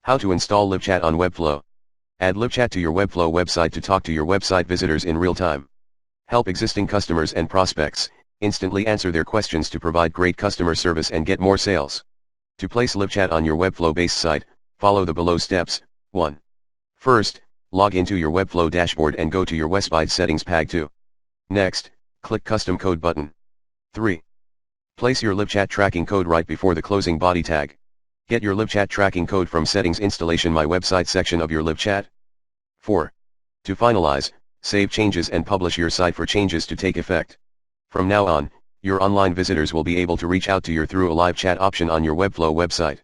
How to install LiveChat on Webflow. Add LiveChat to your Webflow website to talk to your website visitors in real time. Help existing customers and prospects, instantly answer their questions to provide great customer service and get more sales. To place LiveChat on your Webflow-based site, follow the below steps. 1. First, log into your Webflow dashboard and go to your website settings page 2. Next, click Custom Code button. 3. Place your LiveChat tracking code right before the closing body tag. Get your LiveChat tracking code from Settings Installation My Website section of your LiveChat. 4. To finalize, save changes and publish your site for changes to take effect. From now on, your online visitors will be able to reach out to you through a live chat option on your Webflow website.